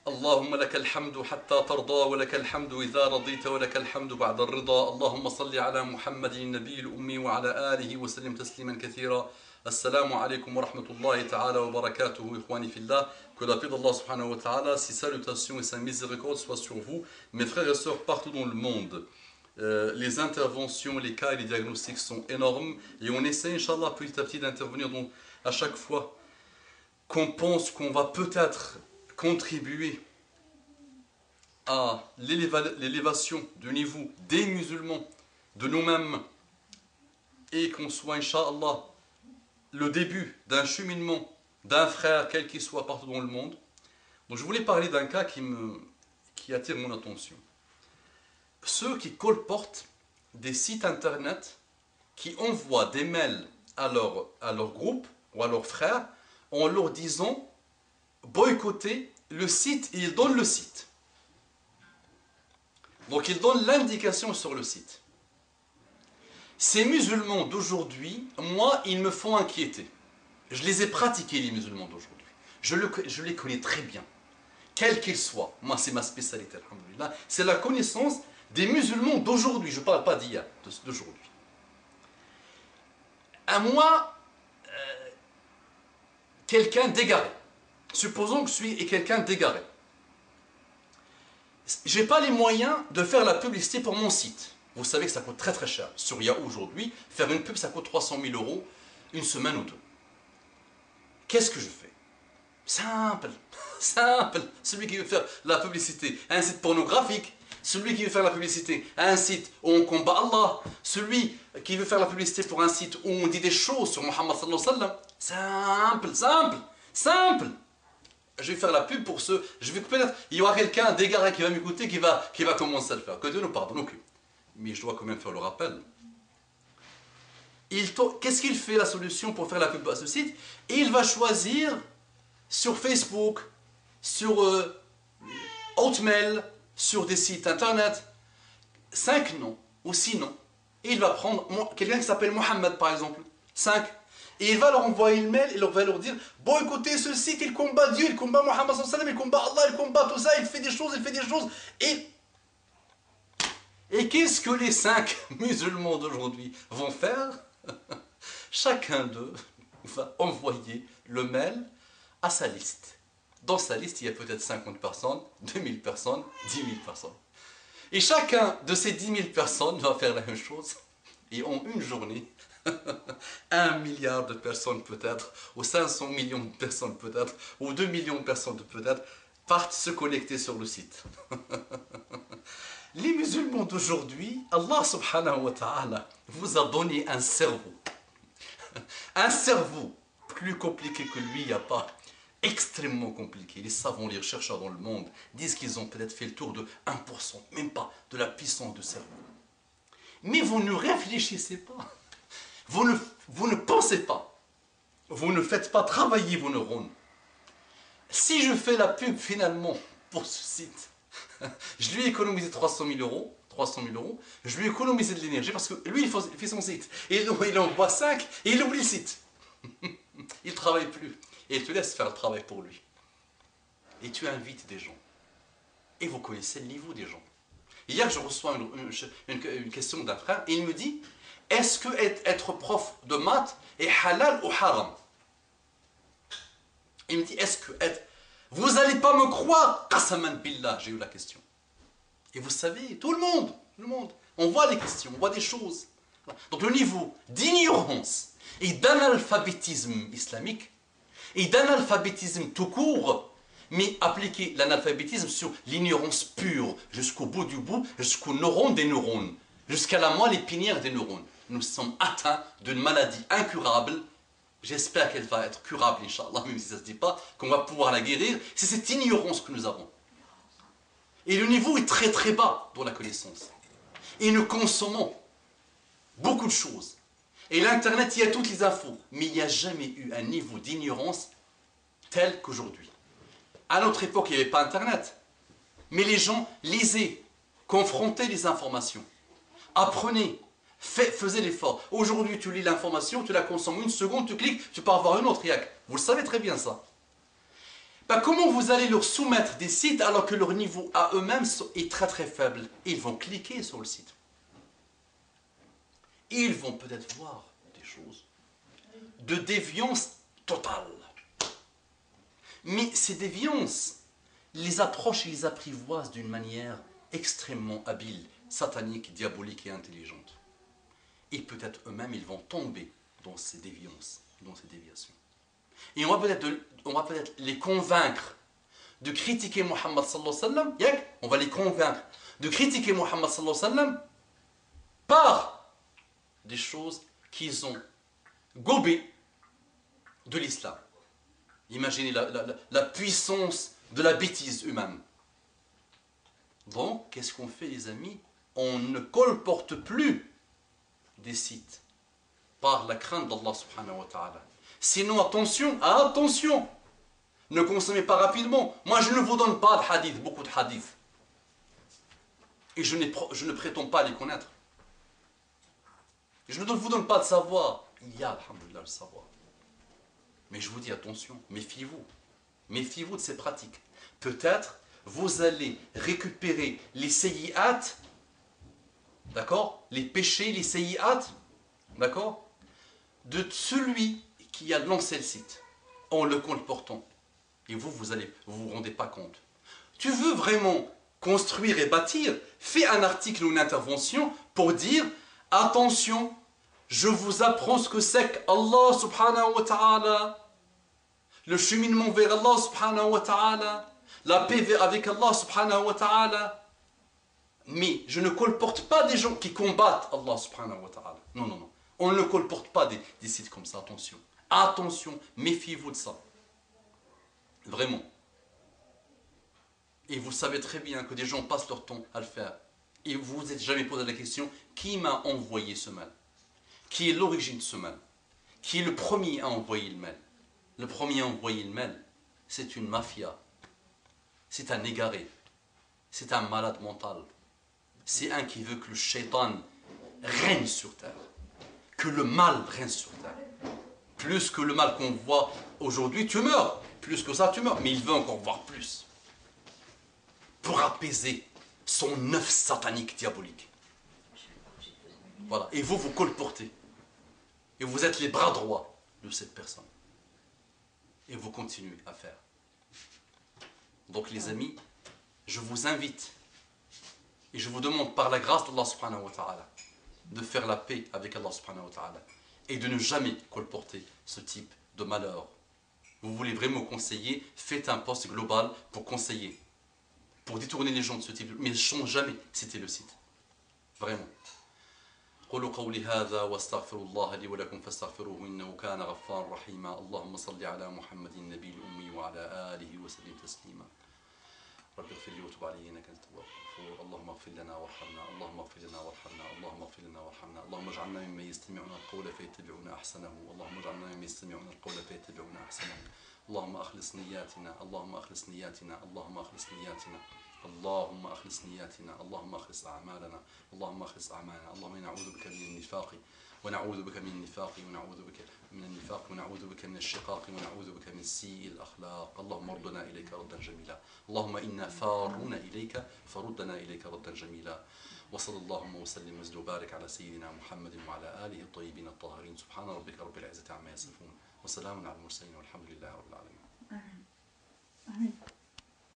اللهم لك الحمد حتى ترضى ولك الحمد إذا رضيت ولك الحمد بعد الرضا اللهم صل على محمد النبي الأمي وعلى آله وسلم تسليما كثيرا. Assalamu alaikum wa rahmatullahi ta'ala wa barakatuhu, ikhwani fillah. Que la paix d'Allah subhanahu wa ta'ala, ses salutations et sa miséricorde soient sur vous, mes frères et sœurs partout dans le monde. Les interventions, les cas et les diagnostics sont énormes et on essaie, Inch'Allah, petit à petit d'intervenir à chaque fois qu'on pense qu'on va peut-être contribuer à l'élévation du niveau des musulmans, de nous-mêmes, et qu'on soit, Inch'Allah, le début d'un cheminement d'un frère, quel qu'il soit, partout dans le monde. Donc je voulais parler d'un cas qui attire mon attention. Ceux qui colportent des sites internet, qui envoient des mails à leur groupe ou à leurs frères en leur disant boycotter le site, et ils donnent le site. Donc ils donnent l'indication sur le site. Ces musulmans d'aujourd'hui, moi, ils me font inquiéter. Je les ai pratiqués, les musulmans d'aujourd'hui. Je les connais très bien, quels qu'ils soient. Moi, c'est ma spécialité, alhamdoulilah. C'est la connaissance des musulmans d'aujourd'hui. Je ne parle pas d'hier, d'aujourd'hui. À moi, quelqu'un d'égaré. Supposons que je suis quelqu'un d'égaré. Je n'ai pas les moyens de faire la publicité pour mon site. Vous savez que ça coûte très très cher. Sur Yahoo aujourd'hui, faire une pub, ça coûte 300 000 € une semaine ou deux. Qu'est-ce que je fais? Simple, simple. Celui qui veut faire la publicité à un site pornographique, celui qui veut faire la publicité à un site où on combat Allah, celui qui veut faire la publicité pour un site où on dit des choses sur Muhammad sallallahu alayhi wa sallam. Simple, simple, simple. Je vais faire la pub pour ceux. Peut-être il y aura quelqu'un d'égaré qui va m'écouter, qui va commencer à le faire. Que Dieu nous pardonne. Okay. Mais je dois quand même faire le rappel. Qu'est-ce qu'il fait, la solution pour faire la pub à ce site? Il va choisir sur Facebook, sur Hotmail, sur des sites internet, 5 noms ou 6 noms. Et il va prendre quelqu'un qui s'appelle Mohammed par exemple, 5. Et il va leur envoyer le mail et il va leur dire bon, écoutez, ce site, il combat Dieu, il combat Mohammed, il combat Allah, il combat tout ça, il fait des choses, Et qu'est-ce que les 5 musulmans d'aujourd'hui vont faire? Chacun d'eux va envoyer le mail à sa liste. Dans sa liste, il y a peut-être 50 personnes, 2000 personnes, 10 000 personnes. Et chacun de ces 10 000 personnes va faire la même chose. Et en une journée, 1 milliard de personnes peut-être, ou 500 millions de personnes peut-être, ou 2 millions de personnes peut-être, partent se connecter sur le site. Les musulmans d'aujourd'hui, Allah subhanahu wa ta'ala vous a donné un cerveau. Un cerveau plus compliqué que lui, il n'y a pas. Extrêmement compliqué. Les savants, les chercheurs dans le monde disent qu'ils ont peut-être fait le tour de 1%, même pas, de la puissance du cerveau. Mais vous ne réfléchissez pas. Vous ne pensez pas. Vous ne faites pas travailler vos neurones. Si je fais la pub finalement pour ce site, je lui ai économisé 300 000 €, je lui ai économisé de l'énergie parce que lui, il fait son site. Et il envoie 5 et il oublie le site. Il ne travaille plus. Et il te laisse faire le travail pour lui. Et tu invites des gens. Et vous connaissez le niveau des gens. Hier, je reçois une question d'un frère et il me dit est-ce que être prof de maths est halal ou haram? Il me dit est-ce que vous n'allez pas me croire, qasaman billah, j'ai eu la question. Et vous savez, tout le monde, on voit les questions, on voit des choses. Donc le niveau d'ignorance et d'analphabétisme islamique, et d'analphabétisme tout court, mais appliquer l'analphabétisme sur l'ignorance pure, jusqu'au bout du bout, jusqu'aux neurones des neurones, jusqu'à la moelle épinière des neurones. Nous sommes atteints d'une maladie incurable. J'espère qu'elle va être curable, Inch'Allah, même si ça ne se dit pas, qu'on va pouvoir la guérir. C'est cette ignorance que nous avons. Et le niveau est très très bas dans la connaissance. Et nous consommons beaucoup de choses. Et l'Internet, il y a toutes les infos. Mais il n'y a jamais eu un niveau d'ignorance tel qu'aujourd'hui. À notre époque, il n'y avait pas Internet. Mais les gens lisaient, confrontaient les informations, apprenaient, faisait l'effort. Aujourd'hui, tu lis l'information, tu la consommes une seconde, tu cliques, tu peux avoir une autre yak. Vous le savez très bien ça. bah, comment vous allez leur soumettre des sites alors que leur niveau à eux-mêmes est très très faible? Ils vont cliquer sur le site. Ils vont peut-être voir des choses de déviance totale. Mais ces déviances les approchent et les apprivoisent d'une manière extrêmement habile, satanique, diabolique et intelligente. Et peut-être eux-mêmes, ils vont tomber dans ces déviances, dans ces déviations. Et on va peut-être les convaincre de critiquer Mohammed sallallahu alayhi wa sallam. On va les convaincre de critiquer Mohammed sallallahu alayhi wa sallam par des choses qu'ils ont gobées de l'islam. Imaginez la puissance de la bêtise humaine. Donc, qu'est-ce qu'on fait, les amis? On ne colporte plus des sites par la crainte d'Allah subhanahu wa ta'ala. Sinon, attention, attention, ne consommez pas rapidement. Moi, je ne vous donne pas de hadith, beaucoup de hadiths. Et je ne prétends pas les connaître. Je ne vous donne pas de savoir. Il y a, alhamdoulilah, le savoir. Mais je vous dis attention, méfiez-vous. Méfiez-vous de ces pratiques. Peut-être, vous allez récupérer les sayyi'at, d'accord? Les péchés, les sayyi'at, d'accord? De celui qui a lancé le site, en le colportant. Et vous allez, vous rendez pas compte. Tu veux vraiment construire et bâtir? Fais un article ou une intervention pour dire, attention, je vous apprends ce que c'est qu'Allah subhanahu wa ta'ala, le cheminement vers Allah subhanahu wa ta'ala, la paix avec Allah subhanahu wa ta'ala. Mais je ne colporte pas des gens qui combattent Allah subhanahu wa ta'ala. Non, non, non. On ne colporte pas des sites comme ça, attention. Attention, méfiez-vous de ça. Vraiment. Et vous savez très bien que des gens passent leur temps à le faire. Et vous vous êtes jamais posé la question, qui m'a envoyé ce mal? Qui est l'origine de ce mal? Qui est le premier à envoyer le mal? Le premier à envoyer le mal, c'est une mafia. C'est un égaré. C'est un malade mental. C'est un qui veut que le shaitan règne sur terre. Que le mal règne sur terre. Plus que le mal qu'on voit aujourd'hui, tu meurs. Plus que ça, tu meurs. Mais il veut encore voir plus. Pour apaiser son œuf satanique diabolique. Voilà. Et vous, vous colportez. Et vous êtes les bras droits de cette personne. Et vous continuez à faire. Donc les amis, je vous invite et je vous demande par la grâce d'Allah subhanahu wa ta'ala de faire la paix avec Allah subhanahu wa ta'ala et de ne jamais colporter ce type de malheur. Vous voulez vraiment conseiller, faites un post global pour conseiller, pour détourner les gens de ce type, mais ne change jamais, c'était le site. Vraiment. قولوا قولي هذا واستغفر الله لي ولكم فاستغفروه إنه كان غفارا رحيما اللهم صل على محمد النبي الأمي وعلى آله وسلم تسليما رب اغفر لي وتب علي إنك أنت التواب الغفور اللهم اغفر لنا وارحمنا اللهم اغفر لنا وارحمنا اللهم اغفر لنا وارحمنا اللهم اجعلنا ممن يستمعون القول فيتبعون أحسنه اللهم اجعلنا ممن يستمعون القول فيتبعون أحسنه اللهم أخلص نياتنا اللهم أخلص نياتنا اللهم أخلص نياتنا اللهم أخلص نياتنا اللهم أخلص أعمالنا اللهم أخلص أعمالنا اللهم نعوذ بك من النفاق ونعوذ بك من النفاق ونعوذ بك من النفاق ونعوذ بك من الشقاق ونعوذ بك من سيء الأخلاق اللهم ردنا إليك ردا جميلا اللهم إنا فارون إليك فردنا إليك ردا جميلا وصلى اللهم وسلم وزد وبارك على سيدنا محمد وعلى آله الطيبين الطاهرين سبحان ربك رب العزة عما يصفون وسلام على المرسلين والحمد لله رب العالمين. آمين. آمين.